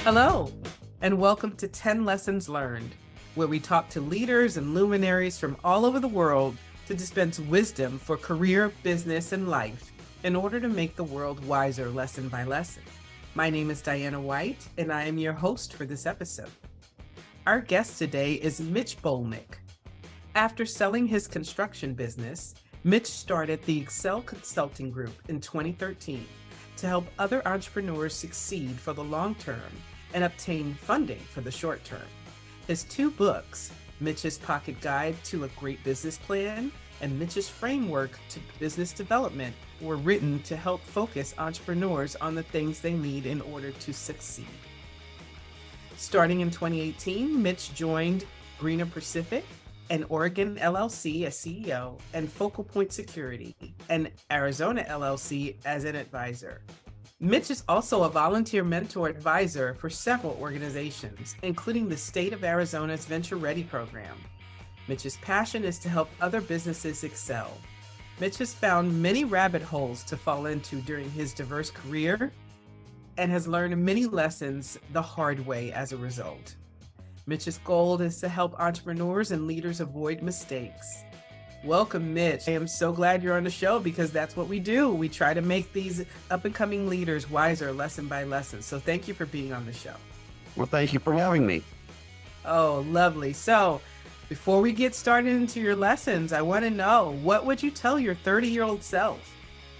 Hello, and welcome to 10 Lessons Learned, where we talk to leaders and luminaries from all over the world to dispense wisdom for career, business, and life in order to make the world wiser lesson by lesson. My name is Diana White, and I am your host for this episode. Our guest today is Mitch Bolnick. After selling his construction business, Mitch started the Excel Consulting Group in 2013 to help other entrepreneurs succeed for the long term and obtain funding for the short term. His two books, Mitch's Pocket Guide to a Great Business Plan and Mitch's Framework to Business Development, were written to help focus entrepreneurs on the things they need in order to succeed. Starting in 2018, Mitch joined Greener Pacific and Oregon LLC as CEO, and Focal Point Security and Arizona LLC as an advisor. Mitch is also a volunteer mentor advisor for several organizations, including the state of Arizona's Venture Ready program. Mitch's passion is to help other businesses excel. Mitch has found many rabbit holes to fall into during his diverse career and has learned many lessons the hard way as a result. Mitch's goal is to help entrepreneurs and leaders avoid mistakes. Welcome, Mitch. I am so glad you're on the show because that's what we do. We try to make these up-and-coming leaders wiser lesson by lesson. So thank you for being on the show. Well, thank you for having me. Oh, lovely. So before we get started into your lessons, I want to know, what would you tell your 30-year-old self?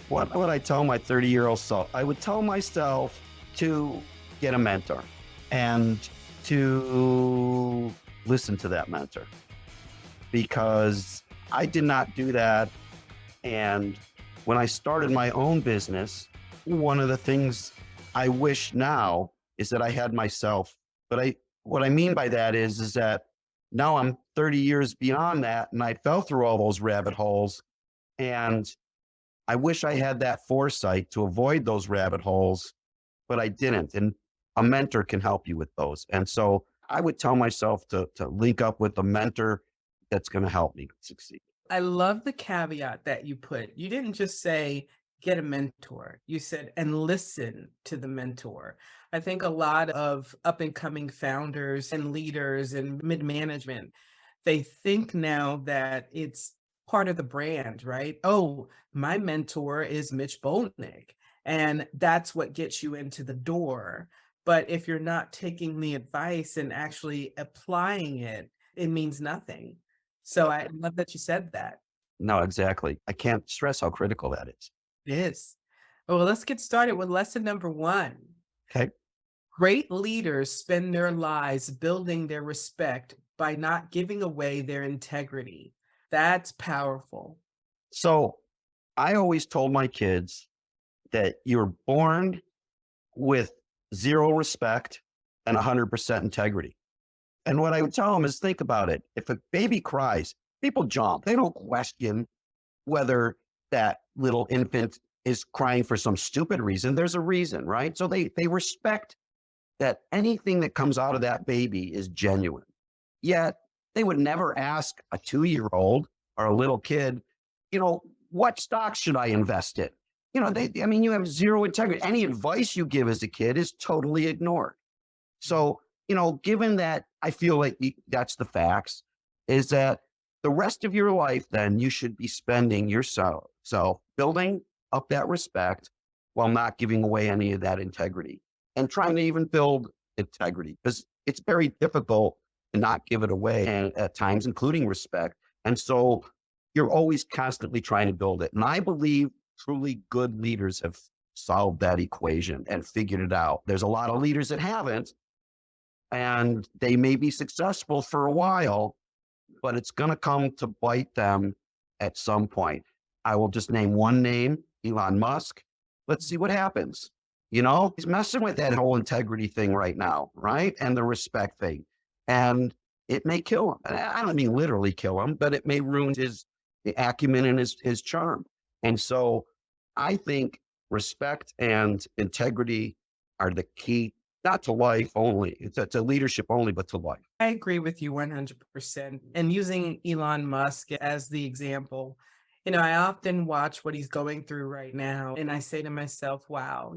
What would I tell my 30-year-old self? I would tell myself to get a mentor and to listen to that mentor, because I did not do that. And when I started my own business, one of the things I wish now is that I had myself. But what I mean by that is that now I'm 30 years beyond that, and I fell through all those rabbit holes. And I wish I had that foresight to avoid those rabbit holes, but I didn't. And a mentor can help you with those. And so I would tell myself to link up with a mentor that's going to help me succeed. I love the caveat that you put. You didn't just say, get a mentor. You said, and listen to the mentor. I think a lot of up and coming founders and leaders and mid-management, they think now that it's part of the brand, right? Oh, my mentor is Mitch Bolnick, and that's what gets you into the door. But if you're not taking the advice and actually applying it, it means nothing. So I love that you said that. No, exactly. I can't stress how critical that is. It is. Well, let's get started with lesson number one. Okay. Great leaders spend their lives building their respect by not giving away their integrity. That's powerful. So I always told my kids that you're born with zero respect and 100% integrity. And what I would tell them is, think about it. If a baby cries, people jump. They don't question whether that little infant is crying for some stupid reason. There's a reason, right? So they respect that anything that comes out of that baby is genuine. Yet they would never ask a 2-year-old or a little kid, what stock should I invest in? You have zero integrity. Any advice you give as a kid is totally ignored. So, given that I feel like that's the facts, is that the rest of your life, then you should be spending yourself building up that respect while not giving away any of that integrity and trying to even build integrity, because it's very difficult to not give it away and at times, including respect. And so you're always constantly trying to build it. And I believe truly good leaders have solved that equation and figured it out. There's a lot of leaders that haven't, and they may be successful for a while, but it's going to come to bite them at some point. I will just name one name, Elon Musk. Let's see what happens. He's messing with that whole integrity thing right now, right? And the respect thing. And it may kill him. And I don't mean literally kill him, but it may ruin his acumen and his charm. And so I think respect and integrity are the key, not to life only, to leadership only, but to life. I agree with you 100%. And using Elon Musk as the example, I often watch what he's going through right now, and I say to myself, wow,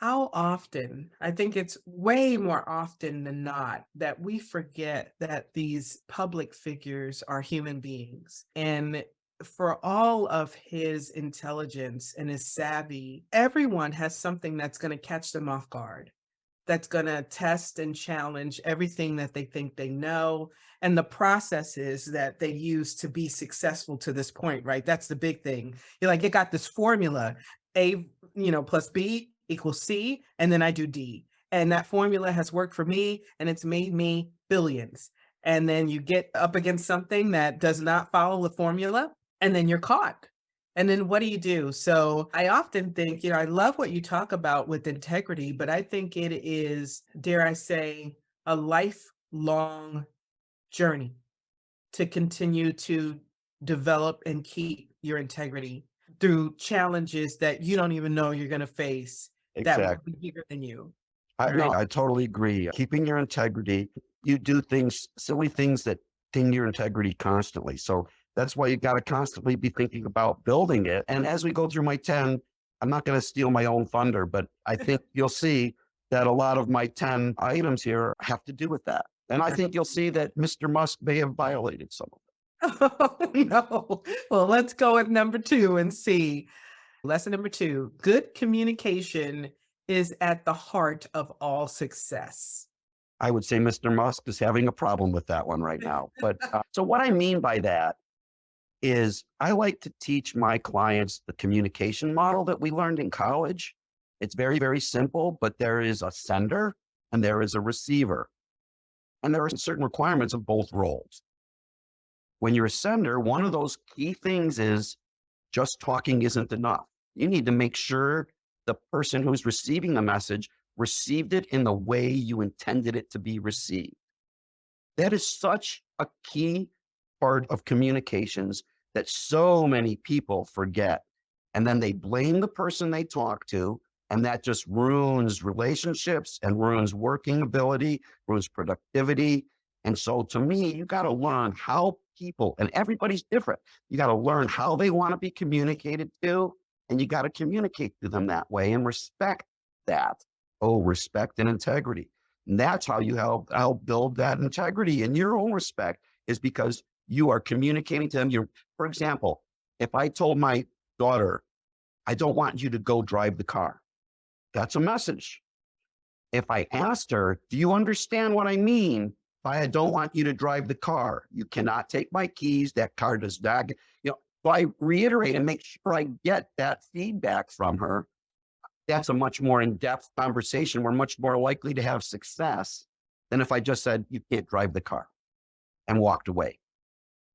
how often, I think it's way more often than not, that we forget that these public figures are human beings. And for all of his intelligence and his savvy, everyone has something that's going to catch them off guard, that's going to test and challenge everything that they think they know and the processes that they use to be successful to this point, right? That's the big thing. You're like, you got this formula, A, plus B equals C, and then I do D. And that formula has worked for me and it's made me billions. And then you get up against something that does not follow the formula, and then you're caught. And then what do you do? So I often think, I love what you talk about with integrity, but I think it is, dare I say, a lifelong journey to continue to develop and keep your integrity through challenges that you don't even know you're going to face that will be Exactly. bigger than you. No, Right. I totally agree. Keeping your integrity, you do things, silly things that ding your integrity constantly. So that's why you got to constantly be thinking about building it. And as we go through my 10, I'm not going to steal my own thunder, but I think you'll see that a lot of my 10 items here have to do with that. And I think you'll see that Mr. Musk may have violated some of Oh, no. Well, let's go with number two and see. Lesson number two, good communication is at the heart of all success. I would say Mr. Musk is having a problem with that one right now. But so what I mean by that is I like to teach my clients the communication model that we learned in college. It's very, very simple, but there is a sender and there is a receiver. And there are certain requirements of both roles. When you're a sender, one of those key things is just talking isn't enough. You need to make sure the person who's receiving the message received it in the way you intended it to be received. That is such a key part of communications that so many people forget. And then they blame the person they talk to, and that just ruins relationships and ruins working ability, ruins productivity. And so to me, you got to learn how people, and everybody's different, you got to learn how they want to be communicated to, and you got to communicate to them that way and respect that. Oh, respect and integrity. And that's how you help build that integrity in your own respect, is because you are communicating to them. For example, if I told my daughter, I don't want you to go drive the car, that's a message. If I asked her, do you understand what I mean by I don't want you to drive the car? You cannot take my keys. That car does not, so I reiterate and make sure I get that feedback from her. That's a much more in-depth conversation. We're much more likely to have success than if I just said, you can't drive the car and walked away.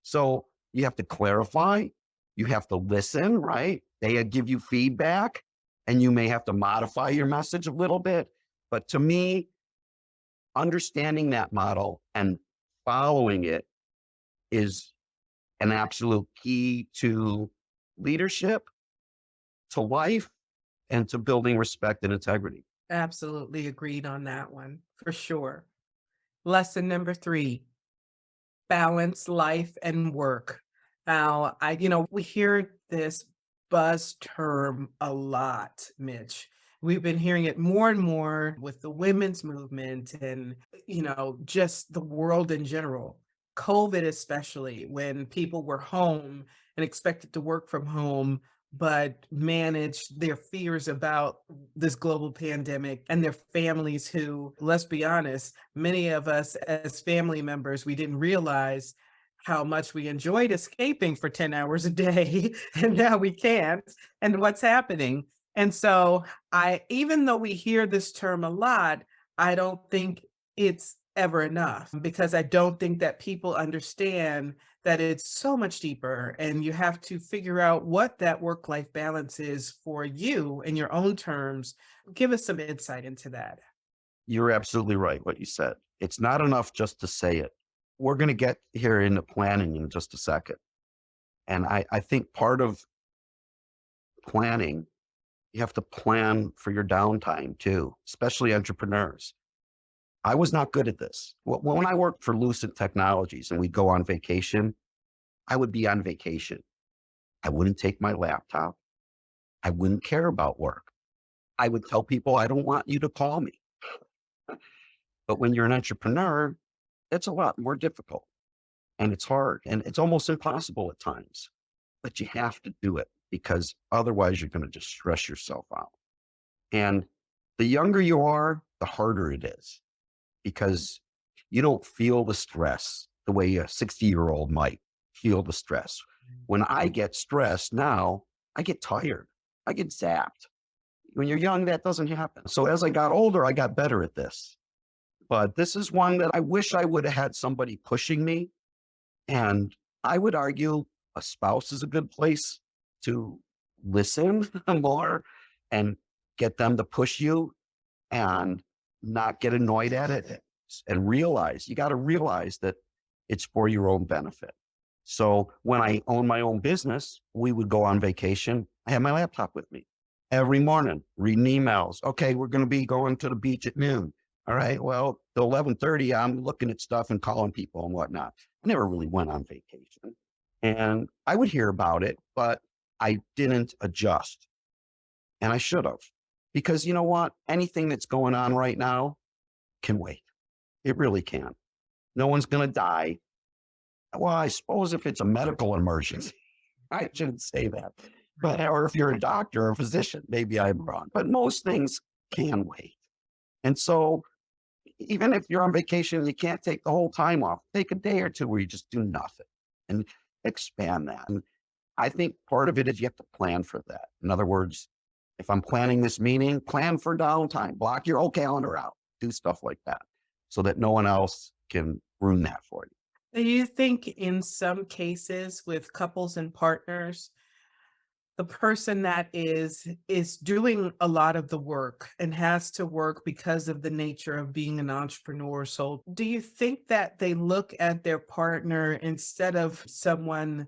So you have to clarify, you have to listen, right? They give you feedback and you may have to modify your message a little bit. But to me, understanding that model and following it is an absolute key to leadership, to life, and to building respect and integrity. Absolutely agreed on that one, for sure. Lesson number three, balance life and work. Now, we hear this buzz term a lot, Mitch. We've been hearing it more and more with the women's movement and, just the world in general. COVID, especially when people were home and expected to work from home, but managed their fears about this global pandemic and their families who, let's be honest, many of us as family members, we didn't realize how much we enjoyed escaping for 10 hours a day and now we can't. And what's happening? And so even though we hear this term a lot, I don't think it's ever enough, because I don't think that people understand that it's so much deeper and you have to figure out what that work-life balance is for you in your own terms. Give us some insight into that. You're absolutely right what you said. It's not enough just to say it. We're going to get here into planning in just a second. And I think part of planning, you have to plan for your downtime too, especially entrepreneurs. I was not good at this. When I worked for Lucent Technologies and we'd go on vacation, I would be on vacation. I wouldn't take my laptop. I wouldn't care about work. I would tell people, I don't want you to call me. But when you're an entrepreneur, it's a lot more difficult and it's hard and it's almost impossible at times, but you have to do it because otherwise you're going to just stress yourself out. And the younger you are, the harder it is because you don't feel the stress the way a 60-year-old might feel the stress. When I get stressed now, I get tired, I get zapped. When you're young, that doesn't happen. So as I got older, I got better at this. But this is one that I wish I would have had somebody pushing me. And I would argue a spouse is a good place to listen more and get them to push you and not get annoyed at it and realize you got to realize that it's for your own benefit. So when I owned my own business, we would go on vacation. I had my laptop with me every morning, reading emails. Okay, we're going to be going to the beach at noon. All right. Well, till 11:30, I'm looking at stuff and calling people and whatnot. I never really went on vacation, and I would hear about it, but I didn't adjust, and I should have, because you know what? Anything that's going on right now can wait. It really can. No one's going to die. Well, I suppose if it's a medical emergency, I shouldn't say that. But, or if you're a doctor or a physician, maybe I'm wrong. But most things can wait. And so, even if you're on vacation and you can't take the whole time off, take a day or two where you just do nothing and expand that. And I think part of it is you have to plan for that. In other words, if I'm planning this meeting, plan for downtime, block your whole calendar out, do stuff like that so that no one else can ruin that for you. Do you think in some cases with couples and partners, the person that is doing a lot of the work and has to work because of the nature of being an entrepreneur, so do you think that they look at their partner instead of someone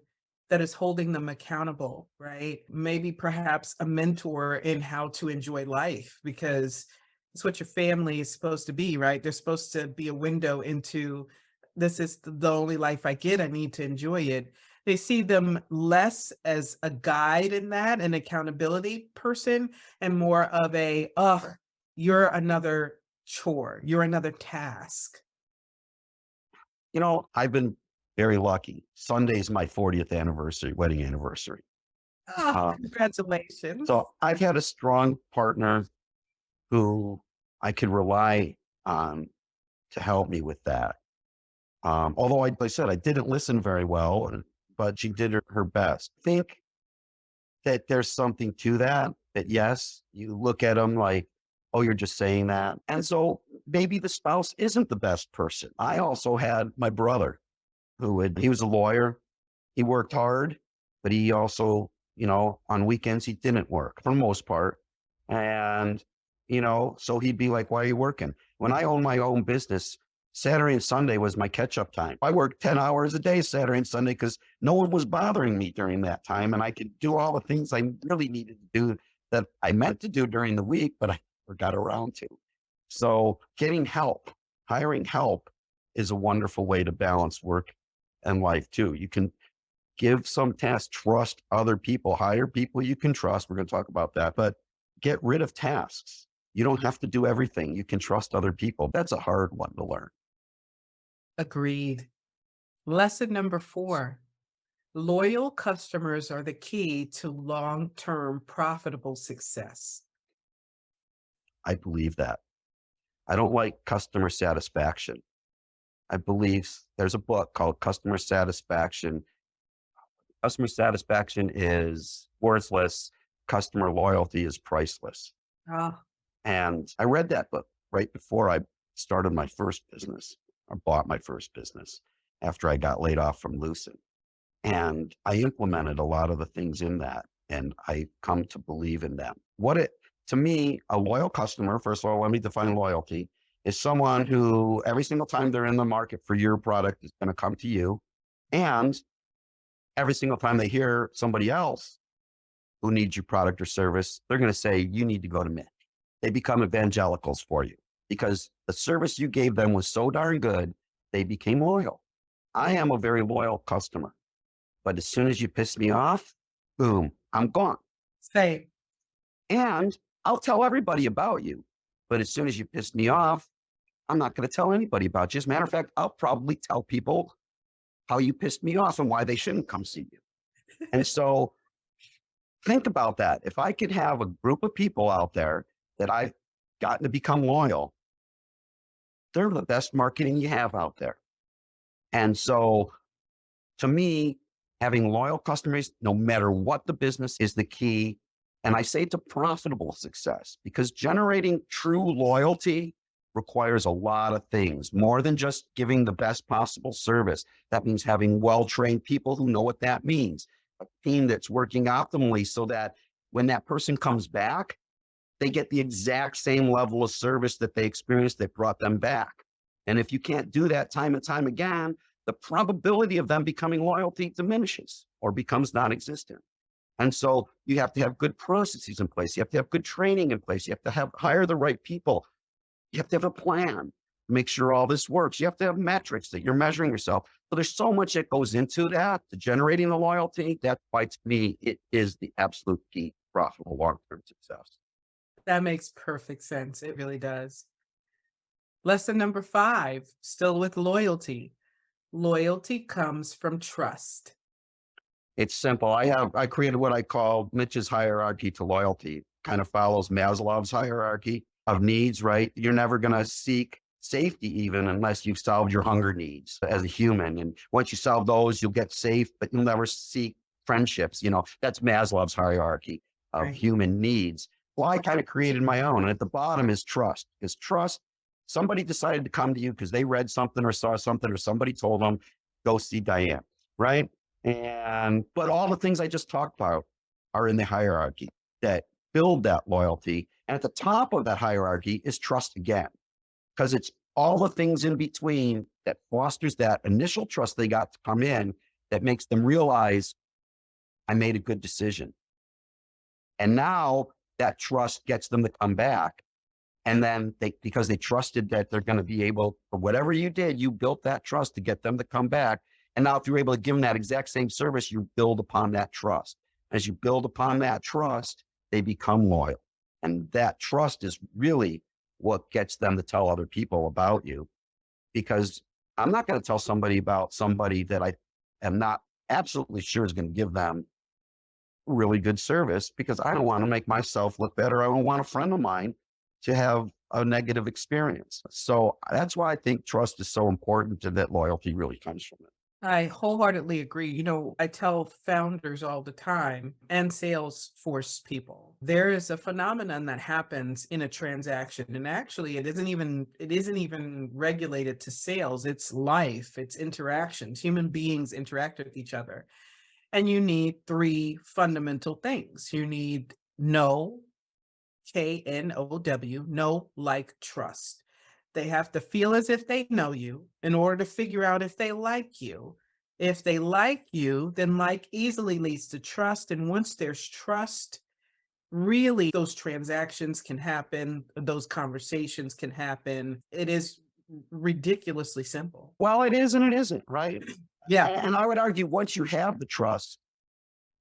that is holding them accountable, right? Maybe perhaps a mentor in how to enjoy life, because it's what your family is supposed to be, right? They're supposed to be a window into, this is the only life I get, I need to enjoy it. They see them less as a guide in that, an accountability person, and more of a, "Ugh, you're another chore, you're another task." You know, I've been very lucky. Sunday's my 40th anniversary, wedding anniversary. Oh, Um, congratulations. so I've had a strong partner who I could rely on to help me with that. Although I, like I said, I didn't listen very well, but she did her best. I think that there's something to that, that yes, you look at them like, oh, you're just saying that. And so maybe the spouse isn't the best person. I also had my brother he was a lawyer. He worked hard, but he also, on weekends, he didn't work for the most part. And, so he'd be like, why are you working? When I owned my own business, Saturday and Sunday was my catch up time. I worked 10 hours a day, Saturday and Sunday, because no one was bothering me during that time. And I could do all the things I really needed to do that I meant to do during the week, but I forgot around to. So getting help, hiring help is a wonderful way to balance work and life too. You can give some tasks, trust other people, hire people you can trust. We're going to talk about that, but get rid of tasks. You don't have to do everything. You can trust other people. That's a hard one to learn. Agreed. Lesson number 4. Loyal customers are the key to long-term profitable success. I believe that. I don't like customer satisfaction. I believe there's a book called Customer Satisfaction. Customer satisfaction is worthless. Customer loyalty is priceless. Ah, And I read that book right before I started my first business or bought my first business after I got laid off from Lucid. And I implemented a lot of the things in that and I come to believe in them. To me, a loyal customer, first of all, let me define loyalty, is someone who every single time they're in the market for your product is going to come to you. And every single time they hear somebody else who needs your product or service, they're going to say, you need to go to Mitch. They become evangelicals for you because the service you gave them was so darn good, they became loyal. I am a very loyal customer, but as soon as you piss me off, boom, I'm gone. say, And I'll tell everybody about you. But as soon as you piss me off, I'm not going to tell anybody about you. As a matter of fact, I'll probably tell people how you pissed me off and why they shouldn't come see you. And so think about that. If I could have a group of people out there that I've gotten to become loyal, they're the best marketing you have out there. And so to me, having loyal customers, no matter what the business, is the key. And I say to profitable success, because generating true loyalty requires a lot of things, more than just giving the best possible service. That means having well-trained people who know what that means, a team that's working optimally so that when that person comes back, they get the exact same level of service that they experienced that brought them back. And if you can't do that time and time again, the probability of them becoming loyalty diminishes or becomes non-existent. And so you have to have good processes in place. You have to have good training in place. You have to hire the right people. You have to have a plan to make sure all this works. You have to have metrics that you're measuring yourself. So there's so much that goes into that, to generating the loyalty. That's why, to me, it is the absolute key to profitable long-term success. That makes perfect sense. It really does. Lesson number 5, still with loyalty. Loyalty comes from trust. It's simple. I created what I call Mitch's hierarchy to loyalty. Kind of follows Maslow's hierarchy of needs, right? You're never going to seek safety even unless you've solved your hunger needs as a human. And once you solve those, you'll get safe, but you'll never seek friendships. That's Maslow's hierarchy of Right. human needs. Well, I kind of created my own. And at the bottom is trust. Is trust. Somebody decided to come to you because they read something or saw something or somebody told them, go see Diane, right? But all the things I just talked about are in the hierarchy that build that loyalty. And at the top of that hierarchy is trust again, because it's all the things in between that fosters that initial trust they got to come in that makes them realize I made a good decision. And now that trust gets them to come back. And then because they trusted that they're going to be able, for whatever you did, you built that trust to get them to come back. And now if you're able to give them that exact same service, you build upon that trust. As you build upon that trust, they become loyal. And that trust is really what gets them to tell other people about you. Because I'm not going to tell somebody about somebody that I am not absolutely sure is going to give them really good service, because I don't want to make myself look better. I don't want a friend of mine to have a negative experience. So that's why I think trust is so important, and that loyalty really comes from it. I wholeheartedly agree. I tell founders all the time and Salesforce people, there is a phenomenon that happens in a transaction. And actually it isn't even regulated to sales. It's life, it's interactions. Human beings interact with each other. And you need 3 fundamental things. You need know, KNOW, know, like, trust. They have to feel as if they know you in order to figure out if they like you. If they like you, then like easily leads to trust. And once there's trust, really those transactions can happen, those conversations can happen. It is ridiculously simple. Well, it is and it isn't, right? Yeah, And I would argue once you have the trust,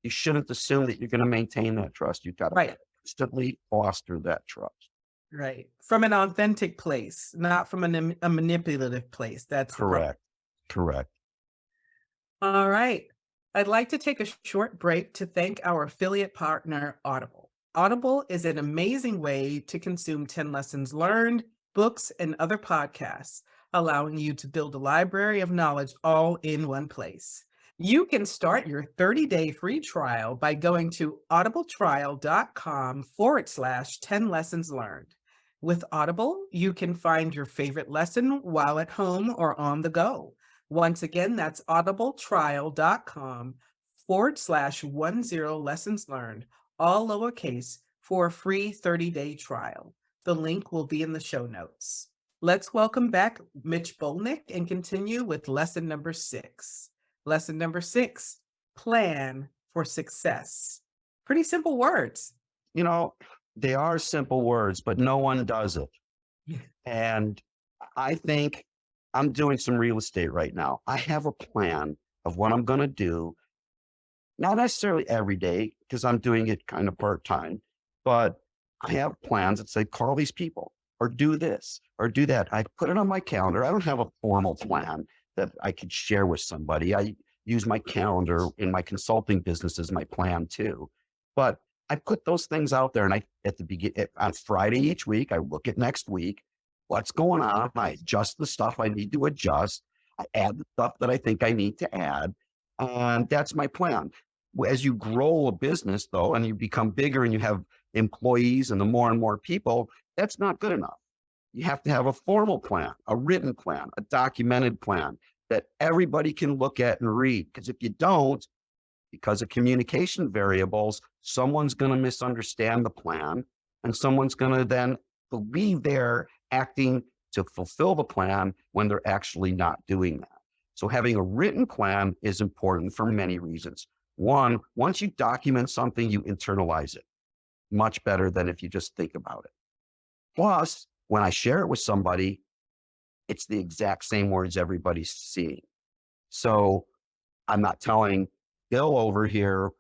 you shouldn't assume that you're going to maintain that trust. You've got to right, constantly foster that trust. right. From an authentic place, not from a manipulative place. That's the problem. Correct. Correct. All right. I'd like to take a short break to thank our affiliate partner, Audible. Audible is an amazing way to consume 10 lessons learned, books, and other podcasts, allowing you to build a library of knowledge all in one place. You can start your 30-day free trial by going to audibletrial.com/10 lessons learned. With Audible, you can find your favorite lesson while at home or on the go. Once again, that's audibletrial.com/10 lessons learned, all lowercase, for a free 30-day trial. The link will be in the show notes. Let's welcome back Mitch Bolnick and continue with lesson number 6. Lesson number 6, plan for success. Pretty simple words. They are simple words, but no one does it. And I think I'm doing some real estate right now. I have a plan of what I'm going to do, not necessarily every day, because I'm doing it kind of part-time, but I have plans that say, call these people or do this or do that. I put it on my calendar. I don't have a formal plan that I could share with somebody. I use my calendar in my consulting business as my plan too. But I put those things out there, and I, at the beginning, on Friday each week, I look at next week, what's going on. I adjust the stuff I need to adjust. I add the stuff that I think I need to add. And that's my plan. As you grow a business though, and you become bigger and you have employees and the more and more people, that's not good enough. You have to have a formal plan, a written plan, a documented plan that everybody can look at and read. Because if you don't, because of communication variables, someone's going to misunderstand the plan, and someone's going to then believe they're acting to fulfill the plan when they're actually not doing that. So having a written plan is important for many reasons. One, once you document something, you internalize it much better than if you just think about it. Plus, when I share it with somebody, it's the exact same words everybody's seeing. So I'm not telling Bill over here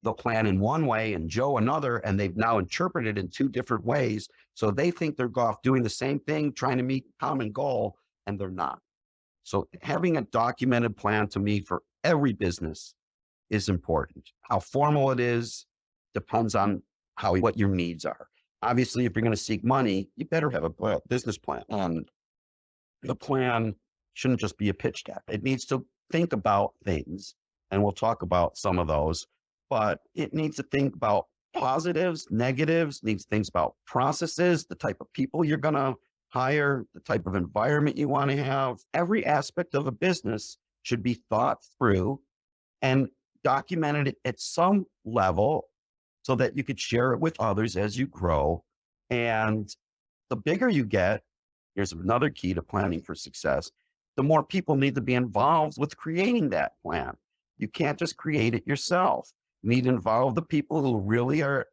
the plan in one way and Joe another, and they've now interpreted it in two different ways. So they think they're off doing the same thing, trying to meet common goal, and they're not. So having a documented plan to me for every business is important. How formal it is depends on what your needs are. Obviously, if you're going to seek money, you better have a business plan. And the plan shouldn't just be a pitch deck. It needs to think about things, and we'll talk about some of those, but it needs to think about positives, negatives, needs to think about processes, the type of people you're going to hire, the type of environment you want to have. Every aspect of a business should be thought through and documented at some level so that you could share it with others as you grow. And the bigger you get, here's another key to planning for success, the more people need to be involved with creating that plan. You can't just create it yourself. You need to involve the people who really are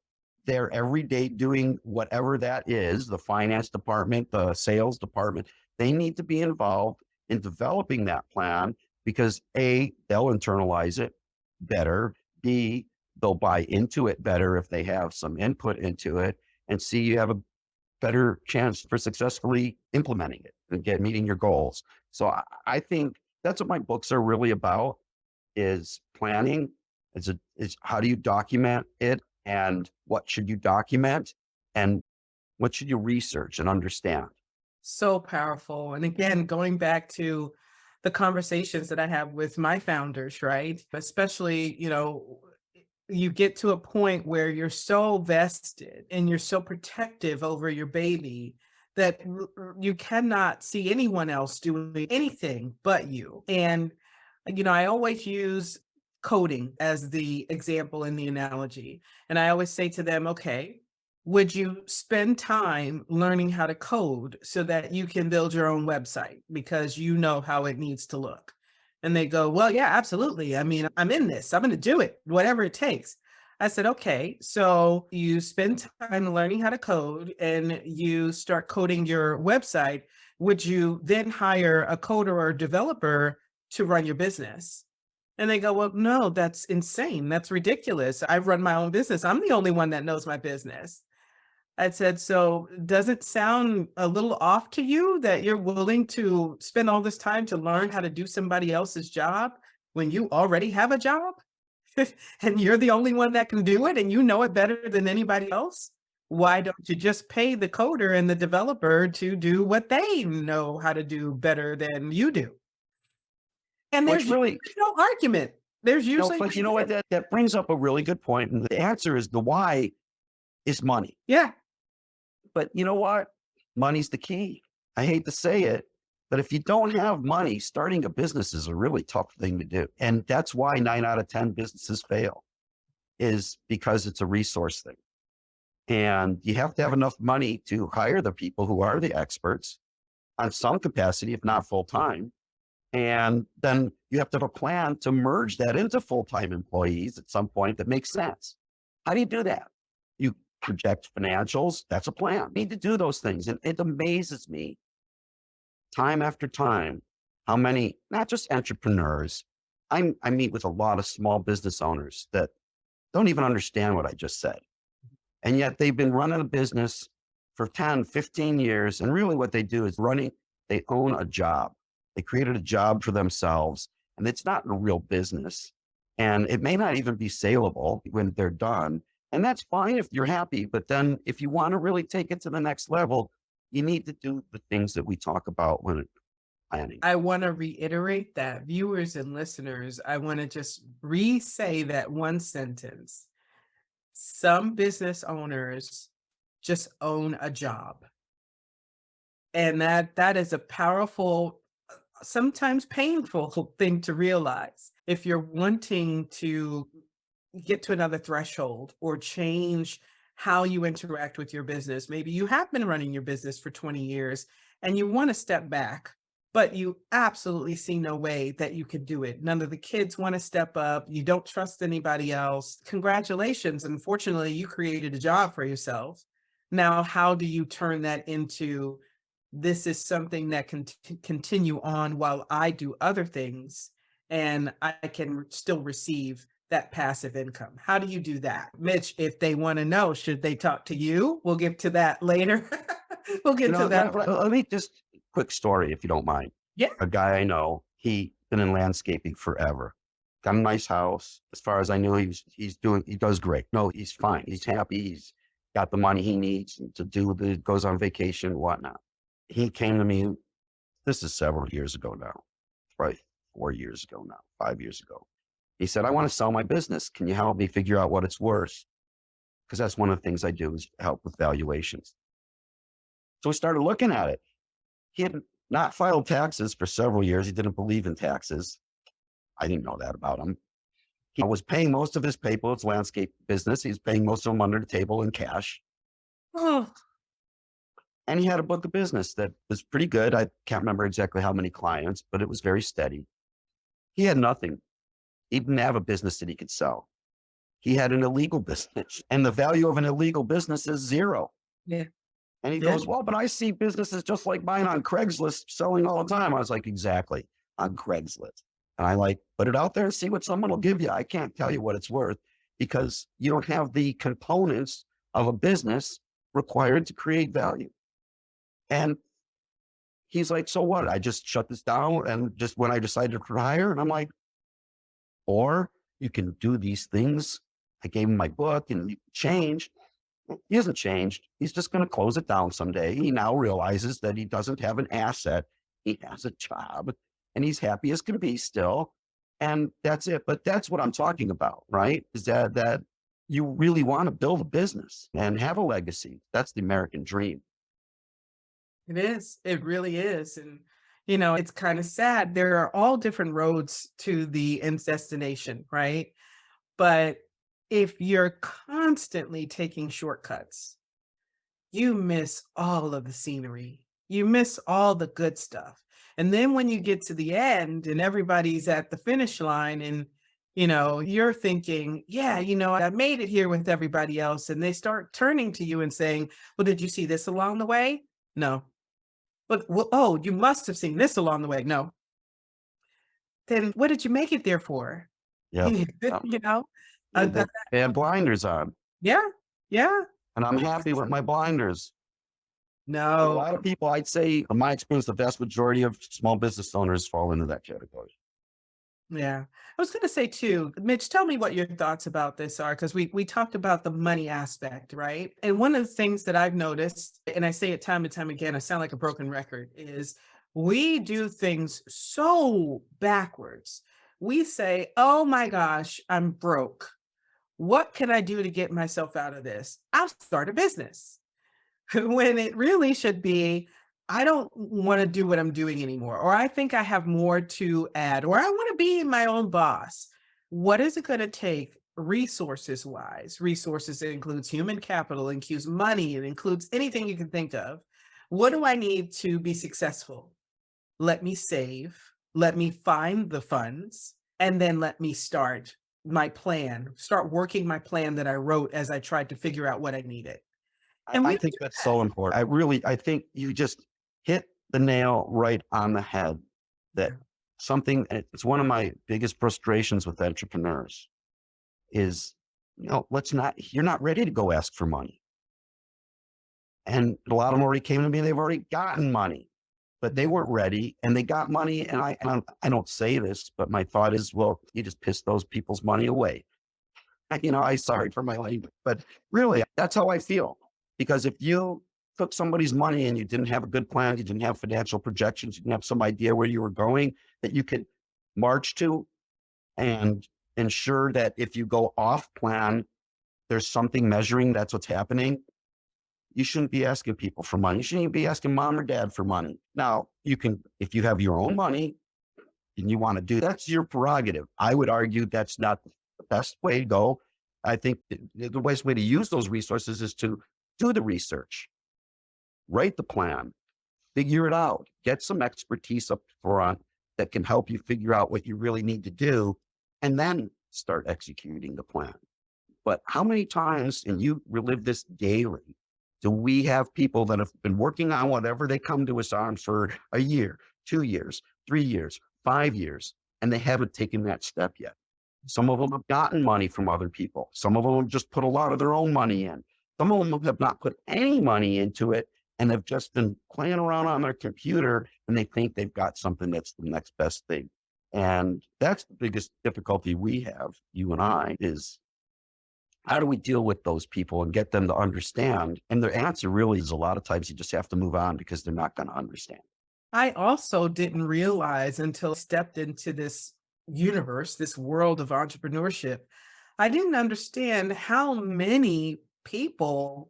there every day doing whatever that is, the finance department, the sales department. They need to be involved in developing that plan because A, they'll internalize it better. B, they'll buy into it better if they have some input into it. And C, you have a better chance for successfully implementing it and meeting your goals. So I think that's what my books are really about, is planning. Is how do you document it, and what should you document, and what should you research and understand? So powerful. And again, going back to the conversations that I have with my founders, right? Especially, you get to a point where you're so vested and you're so protective over your baby that you cannot see anyone else doing anything but you. And, I always use coding as the example in the analogy. And I always say to them, okay, would you spend time learning how to code so that you can build your own website because you know how it needs to look? And they go, well, yeah, absolutely. I mean, I'm in this. I'm going to do it, whatever it takes. I said, okay, so you spend time learning how to code and you start coding your website. Would you then hire a coder or a developer to run your business? And they go, well, no, that's insane. That's ridiculous. I run my own business. I'm the only one that knows my business. I said, so does it sound a little off to you that you're willing to spend all this time to learn how to do somebody else's job when you already have a job? And you're the only one that can do it and you know it better than anybody else? Why don't you just pay the coder and the developer to do what they know how to do better than you do? And there's Which really, usually no argument. There's usually but you know what, that brings up a really good point. And the answer is the why is money. yeah. But you know what? Money's the key. I hate to say it, but if you don't have money, starting a business is a really tough thing to do. And that's why 9 out of 10 businesses fail, is because it's a resource thing. And you have to have enough money to hire the people who are the experts on some capacity, if not full time. And then you have to have a plan to merge that into full-time employees at some point that makes sense. How do you do that? You project financials. That's a plan. You need to do those things. And it amazes me time after time how many, not just entrepreneurs, I meet with a lot of small business owners that don't even understand what I just said. And yet they've been running a business for 10, 15 years. And really what they do is they own a job. They created a job for themselves, and it's not a real business. And it may not even be saleable when they're done. And that's fine if you're happy. But then if you want to really take it to the next level, you need to do the things that we talk about when planning. I want to reiterate that, viewers and listeners, I want to just re-say that one sentence. Some business owners just own a job. And that is a powerful, sometimes painful thing to realize. If you're wanting to get to another threshold or change how you interact with your business, maybe you have been running your business for 20 years and you want to step back, but you absolutely see no way that you could do it. None of the kids want to step up. You don't trust anybody else. Congratulations. Unfortunately, you created a job for yourself. Now, how do you turn that into, this is something that can continue on while I do other things and I can still receive that passive income? How do you do that? Mitch, if they want to know, should they talk to you? We'll get to that later. We'll get to that. Let me just quick story, if you don't mind. Yeah. A guy I know, he been in landscaping forever. Got a nice house. As far as I knew, he does great. No, he's fine. He's happy. He's got the money he needs to goes on vacation, whatnot. He came to me, this is several years ago now, right? 4 years ago now, 5 years ago. He said, I want to sell my business. Can you help me figure out what it's worth? Because that's one of the things I do is help with valuations. So we started looking at it. He had not filed taxes for several years. He didn't believe in taxes. I didn't know that about him. He was paying most of his people. It's landscape business. He's paying most of them under the table in cash. Oh, And he had a book of business that was pretty good. I can't remember exactly how many clients, but it was very steady. He had nothing. He didn't have a business that he could sell. He had an illegal business, and the value of an illegal business is zero. yeah. And he Yeah. goes, well, but I see businesses just like mine on Craigslist selling all the time. I was like, exactly, on Craigslist. And I put it out there and see what someone will give you. I can't tell you what it's worth because you don't have the components of a business required to create value. And he's like, so what? I just shut this down and just when I decided to retire, and I'm like, or you can do these things. I gave him my book and you change. He hasn't changed. He's just going to close it down someday. He now realizes that he doesn't have an asset. He has a job and he's happy as can be still. And that's it. But that's what I'm talking about, right? Is that you really want to build a business and have a legacy. That's the American dream. It is. It really is. And, it's kind of sad. There are all different roads to the end destination, right? But if you're constantly taking shortcuts, you miss all of the scenery. You miss all the good stuff. And then when you get to the end and everybody's at the finish line and, you're thinking, yeah, I made it here with everybody else. And they start turning to you and saying, well, did you see this along the way? No. But, well, oh, you must have seen this along the way. No. Then what did you make it there for? Yeah. You know? Uh, They had blinders on, yeah. Yeah. and I'm happy with my blinders. A No. lot of people, I'd say, in my experience, the vast majority of small business owners fall into that category. Yeah. I was going to say too, Mitch, tell me what your thoughts about this are, because we talked about the money aspect, right? And one of the things that I've noticed, and I say it time and time again, I sound like a broken record, is we do things so backwards. We say, oh my gosh, I'm broke. What can I do to get myself out of this? I'll start a business. When it really should be, I don't want to do what I'm doing anymore, or I think I have more to add, or I want to be my own boss. What is it going to take resources wise? Resources, it includes human capital, includes money, it includes anything you can think of. What do I need to be successful? Let me save, let me find the funds, and then let me start my plan, start working my plan that I wrote as I tried to figure out what I needed. And I we think do that's that. so important. I think you just hit the nail right on the head that it's one of my biggest frustrations with entrepreneurs is you're not ready to go ask for money. And a lot of them already came to me, they've already gotten money, but they weren't ready and they got money. And I don't say this, but my thought is, well, you just piss those people's money away. I'm sorry for my language, but really that's how I feel. Because if you took somebody's money and you didn't have a good plan, you didn't have financial projections, you didn't have some idea where you were going that you could march to and ensure that if you go off plan, there's something measuring that's what's happening. You shouldn't be asking people for money. You shouldn't even be asking mom or dad for money. Now, you can, if you have your own money and you want to do, that's your prerogative. I would argue that's not the best way to go. I think the best way to use those resources is to do the research, write the plan, figure it out, get some expertise up front that can help you figure out what you really need to do, and then start executing the plan. But how many times, and you relive this daily, do we have people that have been working on whatever they come to us on for a year, 2 years, 3 years, 5 years, and they haven't taken that step yet? Some of them have gotten money from other people. Some of them have just put a lot of their own money in. Some of them have not put any money into it and have just been playing around on their computer and they think they've got something that's the next best thing. And that's the biggest difficulty we have, you and I, is how do we deal with those people and get them to understand? And the answer really is a lot of times you just have to move on because they're not going to understand. I also didn't realize until I stepped into this universe, this world of entrepreneurship, I didn't understand how many people,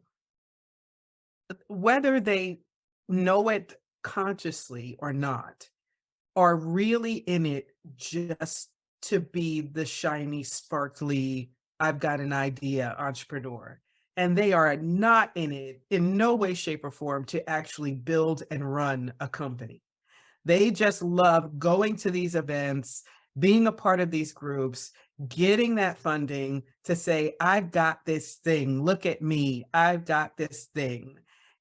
whether they know it consciously or not, are really in it just to be the shiny, sparkly, I've got an idea entrepreneur. And they are not in it in no way, shape, or form to actually build and run a company. They just love going to these events, being a part of these groups, getting that funding to say, I've got this thing. Look at me. I've got this thing.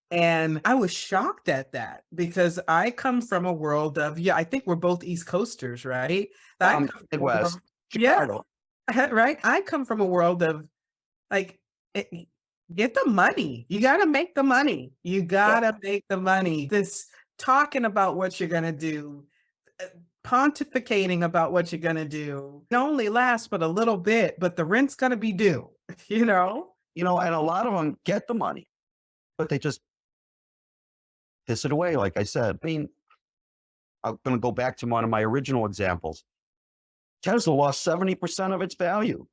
And I was shocked at that because I come from a world of, yeah, I think we're both East Coasters, right? I come from a world- Midwest, yeah, Chicago. right. I come from a world of like, get the money. You got to make the money. You got to make the money. This talking about what you're going to do, pontificating about what you're going to do, it only lasts but a little bit, but the rent's going to be due, you know? And a lot of them get the money, but they just piss it away. Like I said, I'm going to go back to one of my original examples. Tesla lost 70% of its value.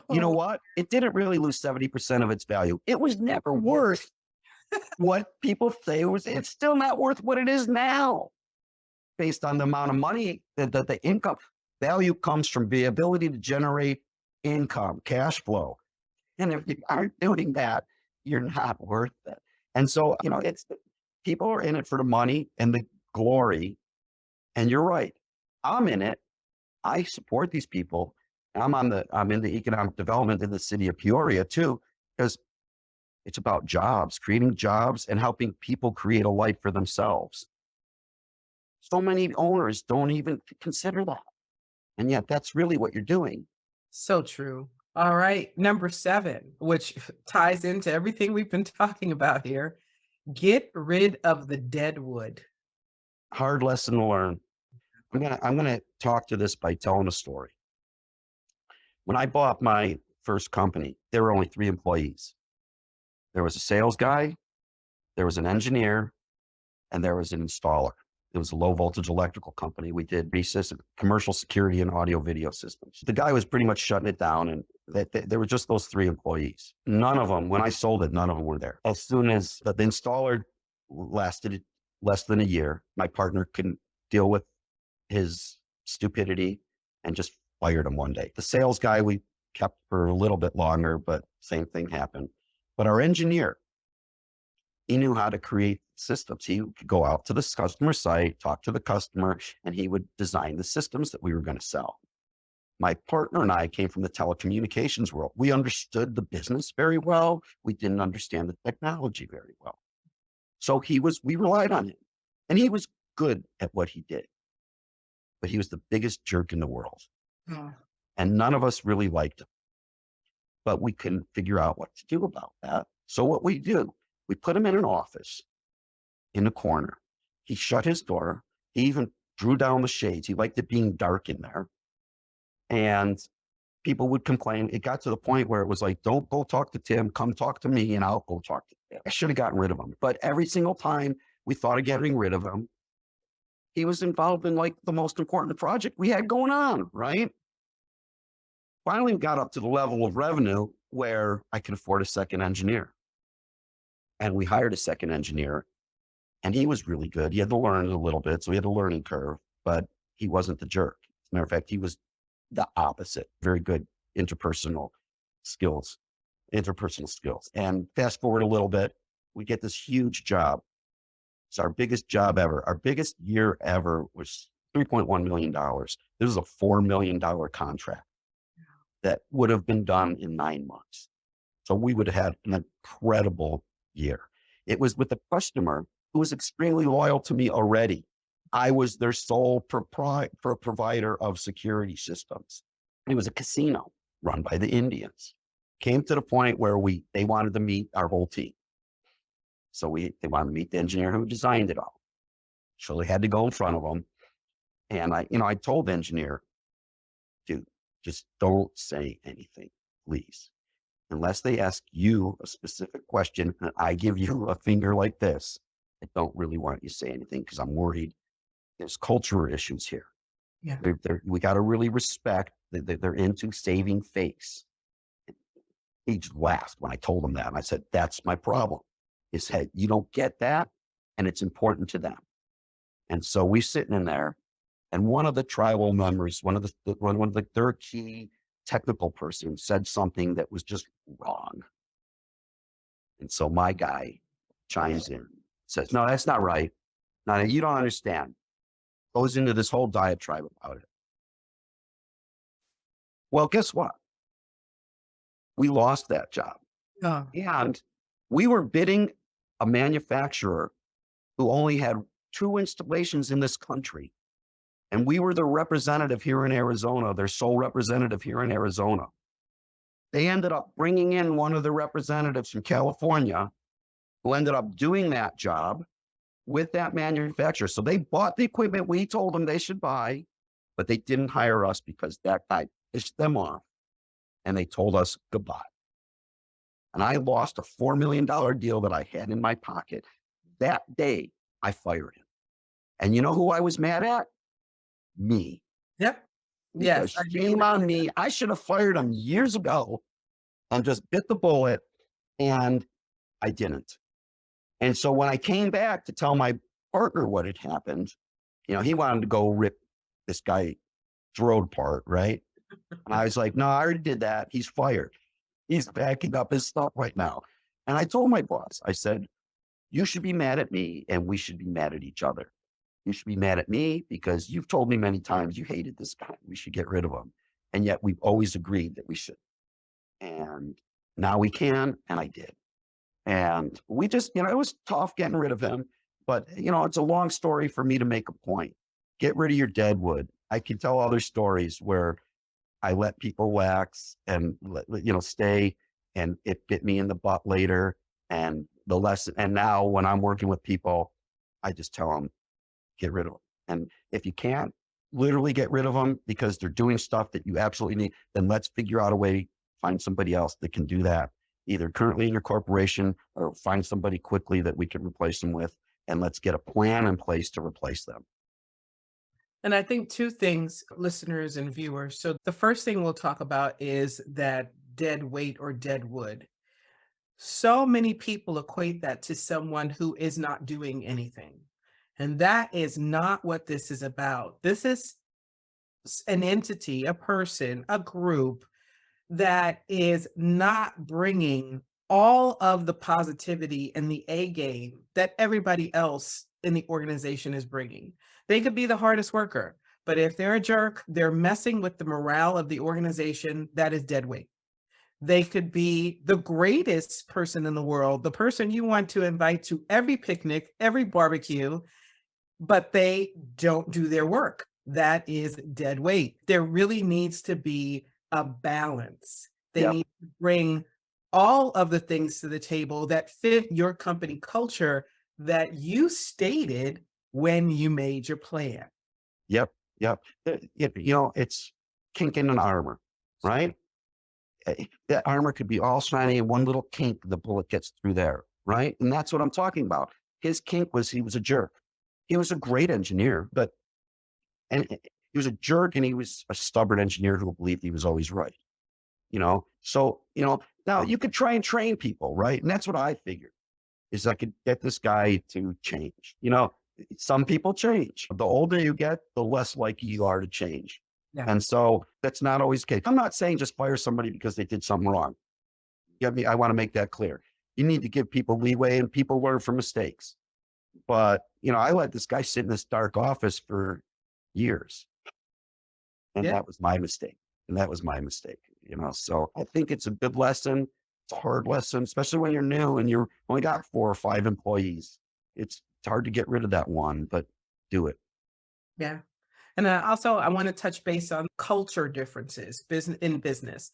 You know what? It didn't really lose 70% of its value. It was never worth what people say it was. It's still not worth what it is now based on the amount of money that the income value comes from the ability to generate income, cash flow. And if you aren't doing that, you're not worth it. And so, it's people are in it for the money and the glory. And you're right. I'm in it. I support these people. I'm in the economic development in the city of Peoria too, because it's about jobs, creating jobs and helping people create a life for themselves. So many owners don't even consider that. And yet that's really what you're doing. So true. All right. Number 7, which ties into everything we've been talking about here. Get rid of the deadwood. Hard lesson to learn. I'm gonna talk to this by telling a story. When I bought my first company, there were only 3 employees. There was a sales guy, there was an engineer, and there was an installer. It was a low voltage electrical company. We did commercial security and audio video systems. The guy was pretty much shutting it down, and there were just those 3 employees. None of them, when I sold it, none of them were there. As soon as the installer lasted less than a year, my partner couldn't deal with his stupidity and just fired him one day. The sales guy we kept for a little bit longer, but same thing happened. But our engineer, he knew how to create systems. He would go out to this customer site, talk to the customer, and he would design the systems that we were going to sell. My partner and I came from the telecommunications world. We understood the business very well. We didn't understand the technology very well. So we relied on him, and he was good at what he did, but he was the biggest jerk in the world. Oh. And none of us really liked him. but we couldn't figure out what to do about that. So what we do, we put him in an office in a corner. He shut his door. He even drew down the shades. He liked it being dark in there. And people would complain. It got to the point where it was like, don't go talk to Tim, come talk to me and I'll go talk to him. I should have gotten rid of him. But every single time we thought of getting rid of him, he was involved in like the most important project we had going on, right? Finally, we got up to the level of revenue where I could afford a second engineer. And we hired a second engineer, and he was really good. He had to learn a little bit, so he had a learning curve, but he wasn't the jerk. As a matter of fact, he was the opposite. Very good skills, interpersonal skills. And fast forward a little bit, we get this huge job. It's our biggest job ever. Our biggest year ever was $3.1 million. This is a $4 million contract that would have been done in 9 months. So we would have had an incredible year. It was with a customer who was extremely loyal to me already. I was their sole provider of security systems. It was a casino run by the Indians. Came to the point where they wanted to meet our whole team. So they wanted to meet the engineer who designed it all. So they had to go in front of them. And I told the engineer, dude, just don't say anything, please. Unless they ask you a specific question and I give you a finger like this, I don't really want you to say anything because I'm worried there's cultural issues here. Yeah. We got to really respect that they're into saving face. He just laughed when I told him that. And I said, that's my problem. Is that you don't get that and it's important to them. And so we sitting in there and one of the tribal members, one of their key technical person said something that was just wrong. And so my guy chimes in, says, no, that's not right. No, you don't understand. Goes into this whole diatribe about it. Well, guess what? We lost that job. Oh. And we were bidding a manufacturer who only had 2 installations in this country. And we were the representative here in Arizona, their sole representative here in Arizona. They ended up bringing in one of the representatives from California who ended up doing that job with that manufacturer. So they bought the equipment we told them they should buy, but they didn't hire us because that guy pissed them off and they told us goodbye. And I lost a $4 million deal that I had in my pocket. That day, I fired him. And you know who I was mad at? Me. Yep. Yes. Because shame on me. I should have fired him years ago and just bit the bullet, and I didn't. And so when I came back to tell my partner what had happened, he wanted to go rip this guy throat apart, right? And I was like, no, I already did that. He's fired. He's backing up his stuff right now. And I told my boss, I said, you should be mad at me and we should be mad at each other. You should be mad at me because you've told me many times you hated this guy. We should get rid of him. And yet we've always agreed that we should. And now we can, and I did. And we just, it was tough getting rid of him, but it's a long story for me to make a point. Get rid of your deadwood. I can tell other stories where I let people wax and stay, and it bit me in the butt later. And the lesson, and now when I'm working with people, I just tell them, get rid of them. And if you can't literally get rid of them because they're doing stuff that you absolutely need, then let's figure out a way, find somebody else that can do that, either currently in your corporation or find somebody quickly that we can replace them with. And let's get a plan in place to replace them. And I think 2 things, listeners and viewers. So the first thing we'll talk about is that dead weight or dead wood. So many people equate that to someone who is not doing anything. And that is not what this is about. This is an entity, a person, a group that is not bringing all of the positivity and the A game that everybody else in the organization is bringing. They could be the hardest worker, but if they're a jerk, they're messing with the morale of the organization. That is dead weight. They could be the greatest person in the world, the person you want to invite to every picnic, every barbecue, but they don't do their work. That is dead weight. There really needs to be a balance. They Yep. need to bring all of the things to the table that fit your company culture that you stated when you made your plan. Yep. Yep. It's kink in an armor, right? That armor could be all shiny and one little kink, the bullet gets through there, right? And that's what I'm talking about. His kink was he was a jerk. He was a great engineer, but and he was a jerk and he was a stubborn engineer who believed he was always right. So now you could try and train people, right? And that's what I figured is I could get this guy to change. Some people change. The older you get, the less likely you are to change. Yeah. And so that's not always the case. I'm not saying just fire somebody because they did something wrong. Get me? I want to make that clear. You need to give people leeway and people learn from mistakes. But, I let this guy sit in this dark office for years. And Yeah. that was my mistake. And that was my mistake. So I think it's a good lesson. It's a hard lesson, especially when you're new and you're only got 4 or 5 employees. It's hard to get rid of that one, but do it. Yeah. And also, I want to touch base on culture differences in business.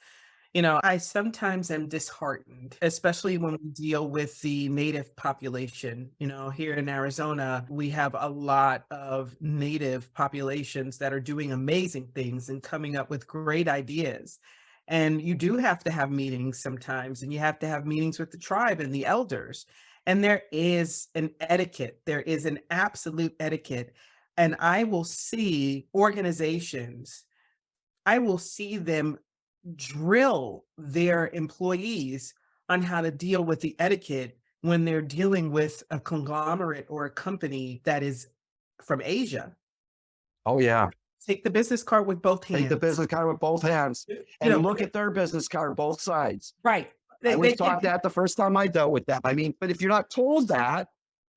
I sometimes am disheartened, especially when we deal with the native population. Here in Arizona, we have a lot of native populations that are doing amazing things and coming up with great ideas. And you do have to have meetings sometimes, and you have to have meetings with the tribe and the elders. And there is an etiquette, there is an absolute etiquette. And I will see organizations, I will see them drill their employees on how to deal with the etiquette when they're dealing with a conglomerate or a company that is from Asia. Oh, yeah. Take the business card with both Take the hands. business card with both hands You and know, look at their business card, both sides. right. I was taught They that the first time I dealt with that. But if you're not told that,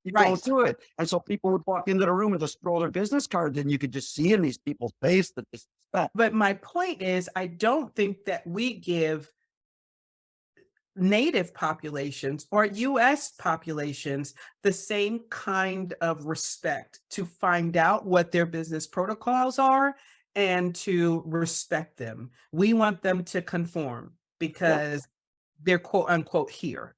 you right. don't do it. And so people would walk into the room and just throw their business card, and you could just see in these people's face that this is that. But my point is, I don't think that we give native populations or US populations the same kind of respect to find out what their business protocols are and to respect them. We want them to conform because they're quote unquote here.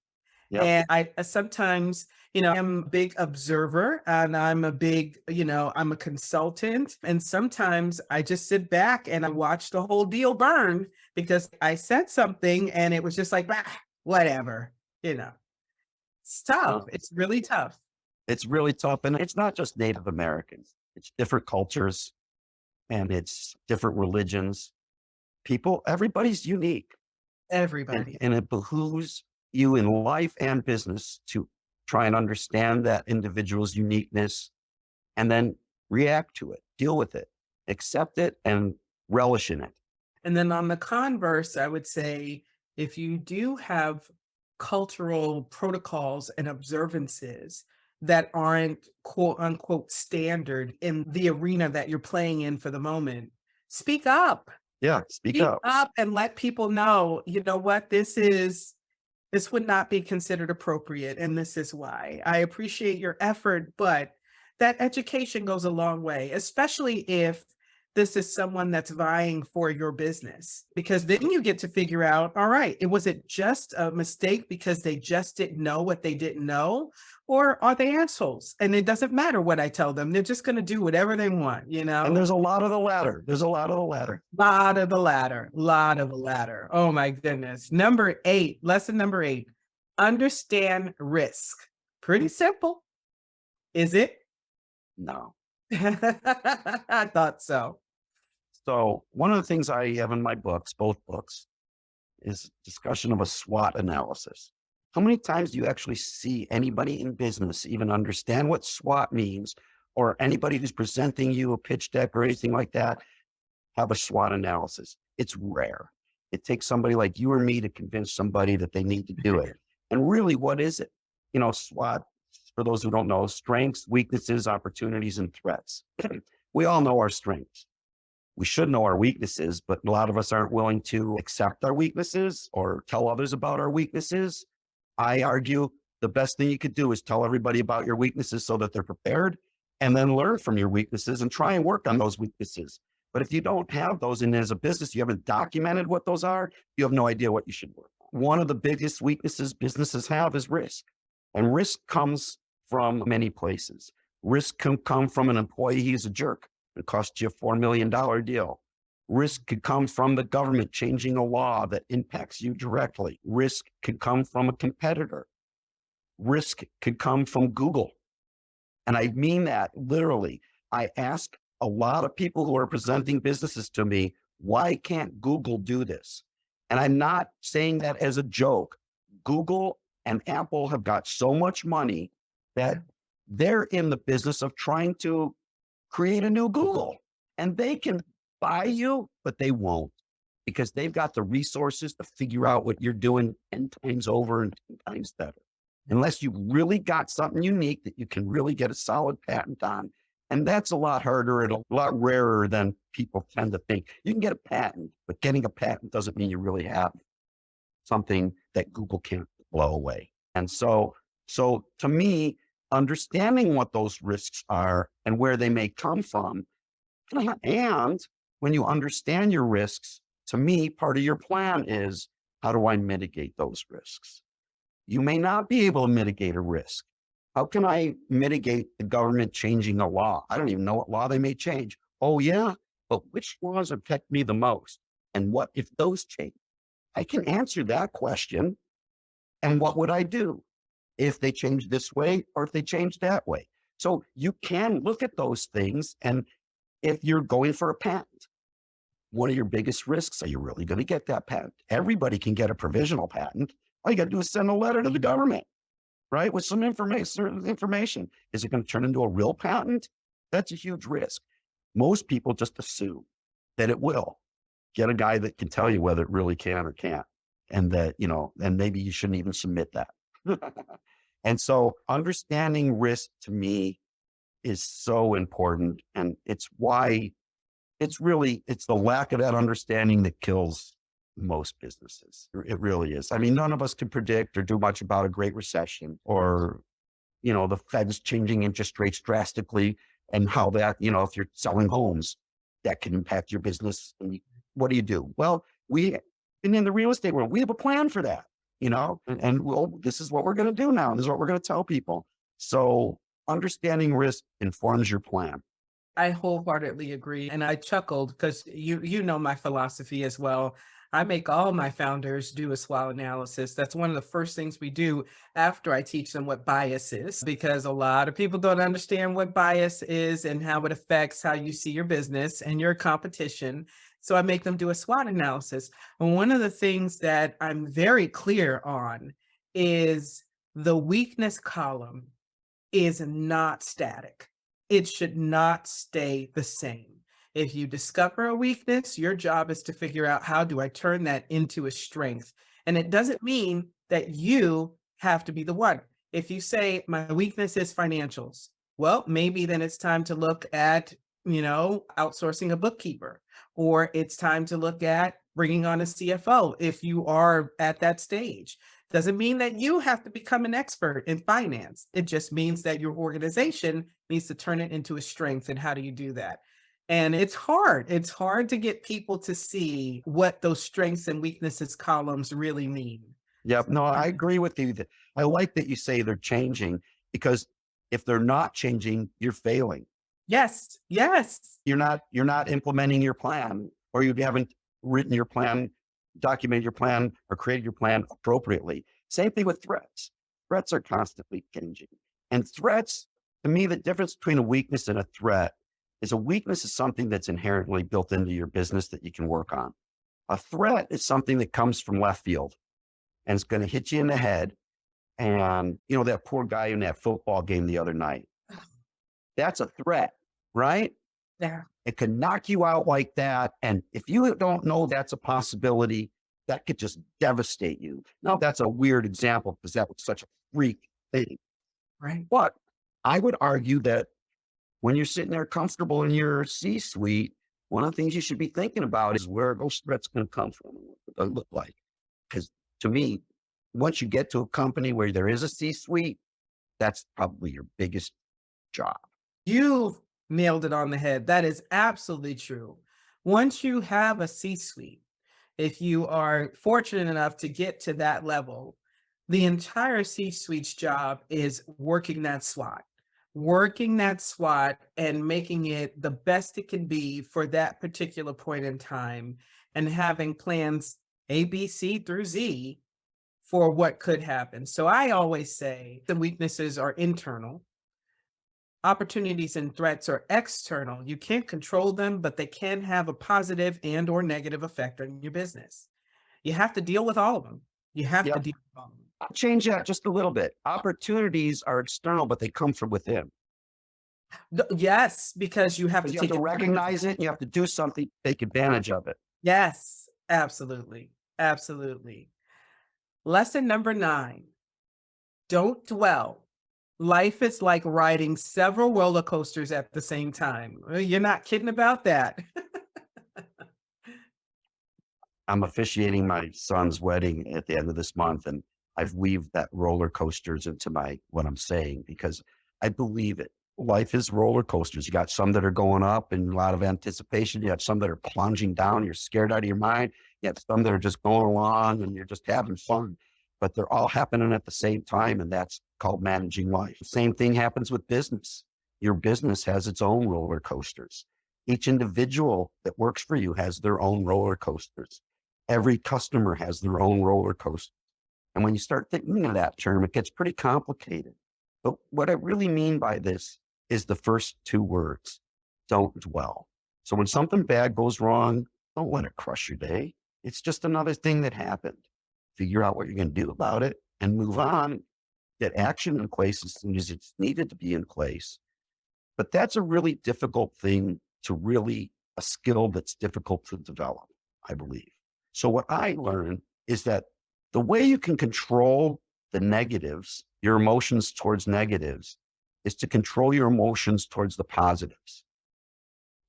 Yep. And I sometimes, I'm a big observer and I'm a big, I'm a consultant. And sometimes I just sit back and I watch the whole deal burn because I said something and it was just like, whatever, it's tough. Well, It's really tough. it's really tough. And it's not just Native Americans, it's different cultures and it's different religions. Everybody's unique. Everybody. And it behooves you in life and business to try and understand that individual's uniqueness and then react to it, deal with it, accept it, and relish in it. And then on the converse, I would say if you do have cultural protocols and observances that aren't quote unquote standard in the arena that you're playing in for the moment, speak up. Yeah, speak Speak up. up and let people know, you know what, this would not be considered appropriate, and this is why. I appreciate your effort, but that education goes a long way, especially if this is someone that's vying for your business, because then you get to figure out, all right, was it just a mistake because they just didn't know what they didn't know? Or are they assholes? And it doesn't matter what I tell them. They're just going to do whatever they want, And there's a lot of the latter. There's a lot of the latter. Lot of the latter, lot of the latter. Oh my goodness. Lesson number 8, understand risk. Pretty simple. Is it? No. I thought so. So one of the things I have in my books, both books, is discussion of a SWOT analysis. How many times do you actually see anybody in business even understand what SWOT means, or anybody who's presenting you a pitch deck or anything like that have a SWOT analysis? It's rare. It takes somebody like you or me to convince somebody that they need to do it. And really, what is it? SWOT, for those who don't know, strengths, weaknesses, opportunities, and threats. We all know our strengths. We should know our weaknesses, but a lot of us aren't willing to accept our weaknesses or tell others about our weaknesses. I argue the best thing you could do is tell everybody about your weaknesses so that they're prepared, and then learn from your weaknesses and try and work on those weaknesses. But if you don't have those, and as a business, you haven't documented what those are, you have no idea what you should work on. One of the biggest weaknesses businesses have is risk. And risk comes from many places. Risk can come from an employee who's a jerk and cost you a $4 million deal. Risk could come from the government changing a law that impacts you directly. Risk could come from a competitor. Risk could come from Google. And I mean that literally. I ask a lot of people who are presenting businesses to me, why can't Google do this? And I'm not saying that as a joke. Google and Apple have got so much money that they're in the business of trying to create a new Google. And they can buy you, but they won't, because they've got the resources to figure out what you're doing 10 times over and 10 times better. Unless you really got something unique that you can really get a solid patent on. And that's a lot harder and a lot rarer than people tend to think. You can get a patent, but getting a patent doesn't mean you really have something that Google can't blow away. And so to me, understanding what those risks are and where they may come from, and when you understand your risks, to me, part of your plan is, how do I mitigate those risks? You may not be able to mitigate a risk. How can I mitigate the government changing a law? I don't even know what law they may change. Oh yeah, but which laws affect me the most? And what if those change? I can answer that question. And what would I do if they change this way or if they change that way? So you can look at those things. And if you're going for a patent, what are your biggest risks? Are you really going to get that patent? Everybody can get a provisional patent. All you got to do is send a letter to the government, right? With some information. Is it going to turn into a real patent? That's a huge risk. Most people just assume that it will. Get a guy that can tell you whether it really can or can't. And that, and maybe you shouldn't even submit that. And so understanding risk to me is so important. And it's why it's the lack of that understanding that kills most businesses. It really is. I mean, none of us can predict or do much about a great recession or, the Fed's changing interest rates drastically and how that, if you're selling homes, that can impact your business. And what do you do? Well, and in the real estate world, we have a plan for that, and this is what we're going to do now. This is what we're going to tell people. So understanding risk informs your plan. I wholeheartedly agree. And I chuckled because you know my philosophy as well. I make all my founders do a SWOT analysis. That's one of the first things we do after I teach them what bias is, because a lot of people don't understand what bias is and how it affects how you see your business and your competition. So I make them do a SWOT analysis. And one of the things that I'm very clear on is the weakness column is not static. It should not stay the same. If you discover a weakness, your job is to figure out, how do I turn that into a strength? And it doesn't mean that you have to be the one. If you say my weakness is financials, well, maybe then it's time to look at, outsourcing a bookkeeper, or it's time to look at bringing on a CFO if you are at that stage. Doesn't mean that you have to become an expert in finance. It just means that your organization needs to turn it into a strength. And how do you do that? And it's hard. It's hard to get people to see what those strengths and weaknesses columns really mean. Yep. No, I agree with you. I like that you say they're changing, because if they're not changing, you're failing. Yes. Yes. You're not implementing your plan, or you haven't written your plan, documented your plan, or created your plan appropriately. Same thing with threats. Threats are constantly changing. And threats, to me, the difference between a weakness and a threat is a weakness is something that's inherently built into your business that you can work on. A threat is something that comes from left field and it's going to hit you in the head. And, that poor guy in that football game the other night, that's a threat, right? Yeah. It can knock you out like that. And if you don't know that's a possibility, that could just devastate you. Now, that's a weird example because that was such a freak thing. Right. But I would argue that when you're sitting there comfortable in your C-suite, one of the things you should be thinking about is where are those threats going to come from and what they look like. Because to me, once you get to a company where there is a C-suite, that's probably your biggest job. You've nailed it on the head. That is absolutely true. Once you have a C-suite, if you are fortunate enough to get to that level, the entire C-suite's job is working that SWOT and making it the best it can be for that particular point in time and having plans A, B, C through Z for what could happen. So I always say the weaknesses are internal, opportunities and threats are external. You can't control them, but they can have a positive and or negative effect on your business. You have to deal with all of them. You have to Yep. deal with all of them. I'll change that just a little bit. Opportunities are external, but they come from within. Yes, because you have to Because you have take to it. recognize it. You have to do something, take advantage of it. Yes, absolutely. Absolutely. Lesson number 9, don't dwell. Life is like riding several roller coasters at the same time. You're not kidding about that. I'm officiating my son's wedding at the end of this month, and I've weaved that roller coasters into what I'm saying because I believe it. Life is roller coasters. You got some that are going up and a lot of anticipation. You have some that are plunging down. You're scared out of your mind. You have some that are just going along and you're just having fun. But they're all happening at the same time, and that's called managing life. Same thing happens with business. Your business has its own roller coasters. Each individual that works for you has their own roller coasters. Every customer has their own roller coaster. And when you start thinking of that term, it gets pretty complicated. But what I really mean by this is the first 2 words, don't dwell. So when something bad goes wrong, don't let it crush your day. It's just another thing that happened. Figure out what you're going to do about it and move on. Get action in place as soon as it's needed to be in place. But that's a really difficult thing a skill that's difficult to develop, I believe. So what I learned is that the way you can control the negatives, your emotions towards negatives, is to control your emotions towards the positives,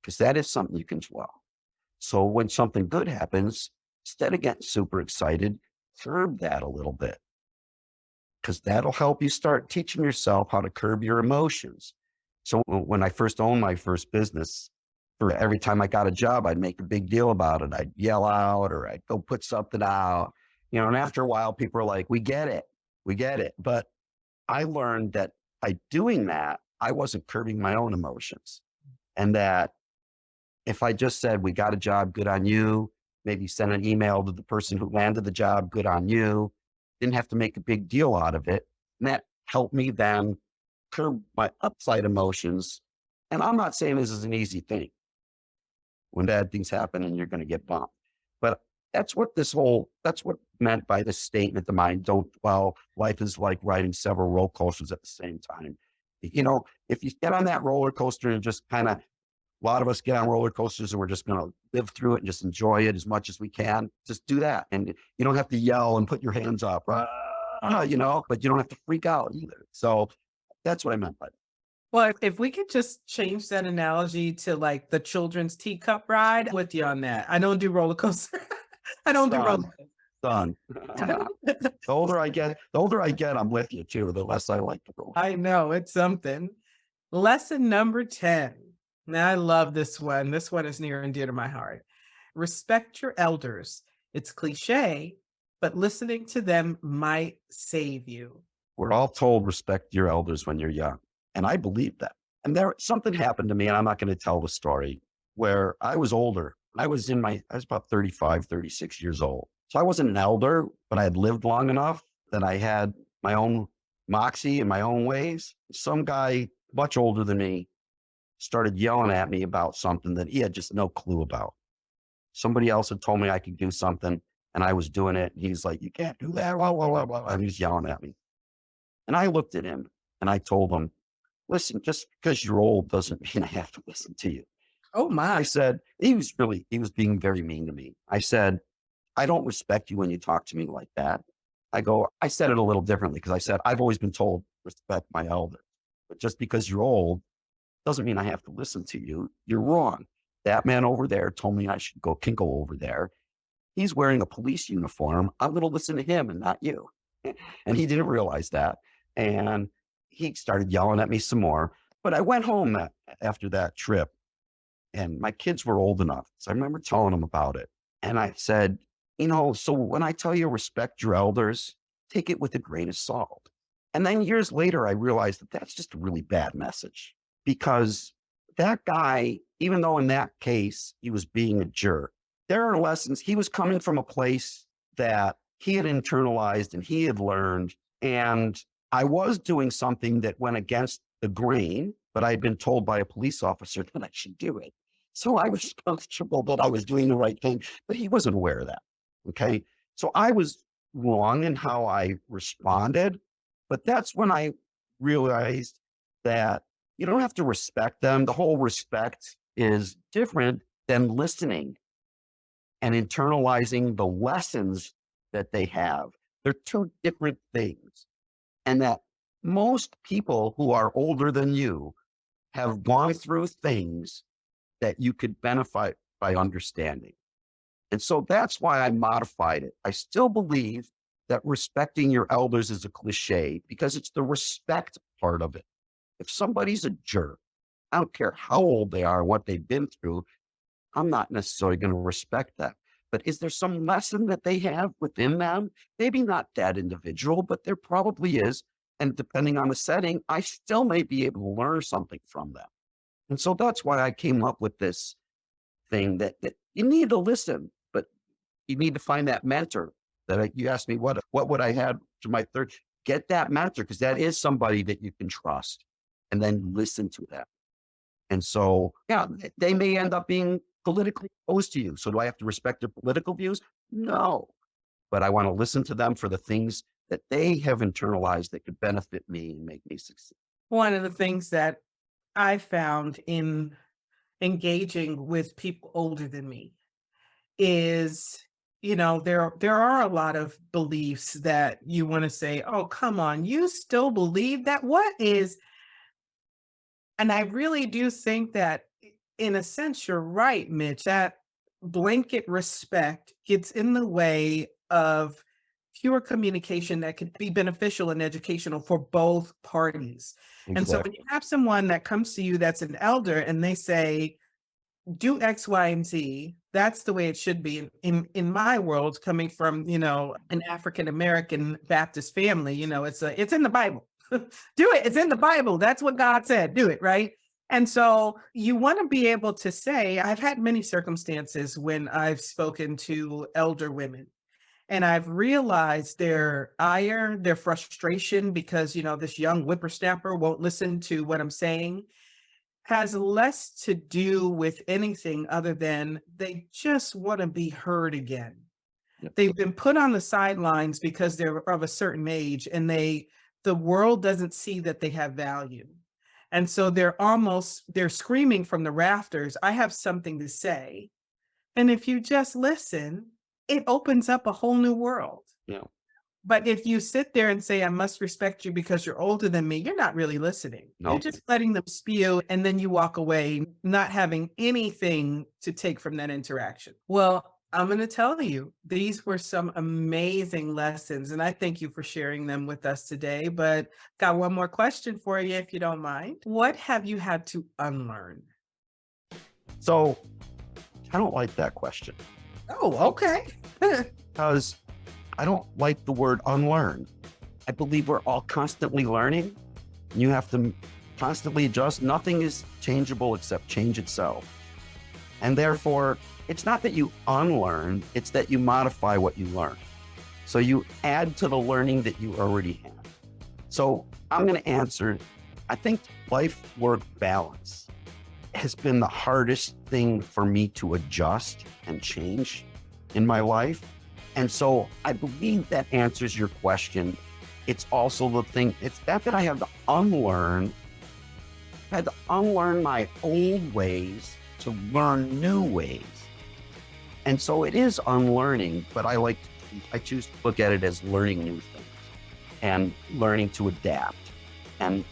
because that is something you can dwell. So when something good happens, instead of getting super excited, curb that a little bit, because that'll help you start teaching yourself how to curb your emotions. So when I first owned my first business, for every time I got a job, I'd make a big deal about it. I'd yell out or I'd go put something out, and after a while, people are like, we get it. We get it. But I learned that by doing that, I wasn't curbing my own emotions. And that if I just said, we got a job, good on you, maybe send an email to the person who landed the job, good on you, didn't have to make a big deal out of it. And that helped me then curb my upside emotions. And I'm not saying this is an easy thing. When bad things happen and you're going to get bumped. But that's what meant by this statement of mine, don't dwell. Life is like riding several roller coasters at the same time. If you get on that roller coaster and just a lot of us get on roller coasters and we're just going to live through it and just enjoy it as much as we can, just do that. And you don't have to yell and put your hands up, but you don't have to freak out either. So that's what I meant by that. Well, if we could just change that analogy to like the children's teacup ride, I'm with you on that. I don't do roller coaster. I don't do roller Done. The older I get, I'm with you too, the less I like to roll. I know it's something. Lesson number 10. Now I love this one. This one is near and dear to my heart. Respect your elders. It's cliche, but listening to them might save you. We're all told respect your elders when you're young. And I believe that. And something happened to me, and I'm not going to tell the story, where I was older. I was about 35, 36 years old. So I wasn't an elder, but I had lived long enough that I had my own moxie and my own ways. Some guy much older than me started yelling at me about something that he had just no clue about. Somebody else had told me I could do something and I was doing it. And he's like, you can't do that. Blah, blah, blah, blah. And he's yelling at me. And I looked at him and I told him, listen, just because you're old doesn't mean I have to listen to you. Oh my. I said, he was being very mean to me. I said, I don't respect you when you talk to me like that. I said it a little differently because I said, I've always been told respect my elders, but just because you're old doesn't mean I have to listen to you. You're wrong. That man over there told me can go over there. He's wearing a police uniform. I'm going to listen to him and not you. And he didn't realize that. And he started yelling at me some more. But I went home after that trip And my kids were old enough. So I remember telling them about it. And I said, so when I tell you respect your elders, take it with a grain of salt. And then years later, I realized that that's just a really bad message, because that guy, even though in that case he was being a jerk, there are lessons. He was coming from a place that he had internalized and he had learned. And I was doing something that went against the grain, but I had been told by a police officer that I should do it. So I was comfortable that I was doing the right thing, but he wasn't aware of that. Okay. So I was wrong in how I responded, but that's when I realized that you don't have to respect them. The whole respect is different than listening and internalizing the lessons that they have. They're two different things. And that most people who are older than you have gone through things that you could benefit by understanding. And so that's why I modified it. I still believe that respecting your elders is a cliche, because it's the respect part of it. If somebody's a jerk, I don't care how old they are, what they've been through, I'm not necessarily going to respect that. But is there some lesson that they have within them? Maybe not that individual, but there probably is. And depending on the setting, I still may be able to learn something from them. And so that's why I came up with this thing that you need to listen, but you need to find that mentor. You asked me, what would I have to my third? Get that mentor, because that is somebody that you can trust, and then listen to them. And so, yeah, they may end up being politically opposed to you. So do I have to respect their political views? No, but I want to listen to them for the things that they have internalized that could benefit me and make me succeed. One of the things that I found in engaging with people older than me is, there are a lot of beliefs that you want to say, oh, come on, you still believe that? What is, and I really do think that in a sense, you're right, Mitch, that blanket respect gets in the way of pure communication that could be beneficial and educational for both parties. And so when Exactly. you have someone that comes to you that's an elder and they say, do X, Y, and Z, that's the way it should be. In my world, coming from, an African American Baptist family, it's in the Bible. Do it. It's in the Bible. That's what God said. Do it, right? And so you want to be able to say, I've had many circumstances when I've spoken to elder women, and I've realized their ire, their frustration because, this young whippersnapper won't listen to what I'm saying, has less to do with anything other than they just want to be heard again. Yep. They've been put on the sidelines because they're of a certain age, and the world doesn't see that they have value. And so they're screaming from the rafters, I have something to say. And if you just listen, it opens up a whole new world. Yeah. But if you sit there and say, I must respect you because you're older than me, you're not really listening. You're No. just letting them spew, and then you walk away not having anything to take from that interaction. Well, I'm going to tell you, these were some amazing lessons, and I thank you for sharing them with us today. But got one more question for you, if you don't mind. What have you had to unlearn? So I don't like that question, Oh, okay. because I don't like the word unlearn. I believe we're all constantly learning. You have to constantly adjust. Nothing is changeable except change itself. And therefore, it's not that you unlearn, it's that you modify what you learn. So you add to the learning that you already have. So I'm going to answer, I think life-work balance has been the hardest thing for me to adjust and change in my life. And so I believe that answers your question. It's also the thing, it's that I have to unlearn. I had to unlearn my old ways to learn new ways. And so it is unlearning, but I choose to look at it as learning new things and learning to adapt and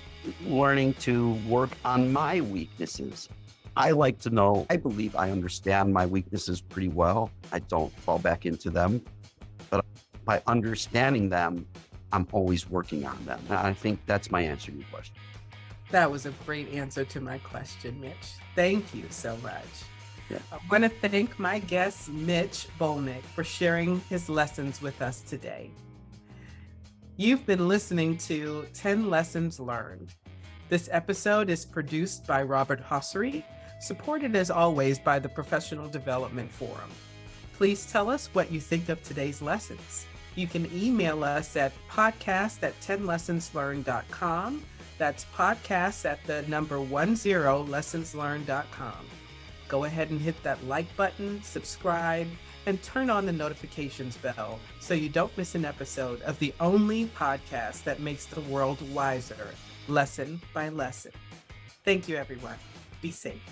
learning to work on my weaknesses. I like to know, I believe I understand my weaknesses pretty well. I don't fall back into them, but by understanding them, I'm always working on them. And I think that's my answer to your question. That was a great answer to my question, Mitch. Thank you so much. Yeah. I want to thank my guest, Mitch Bolnick, for sharing his lessons with us today. You've been listening to 10 Lessons Learned. This episode is produced by Robert Hossery, supported as always by the Professional Development Forum. Please tell us what you think of today's lessons. You can email us at podcast@10lessonslearned.com. That's podcast@10lessonslearned.com. Go ahead and hit that like button, subscribe, and turn on the notifications bell so you don't miss an episode of the only podcast that makes the world wiser, lesson by lesson. Thank you, everyone. Be safe.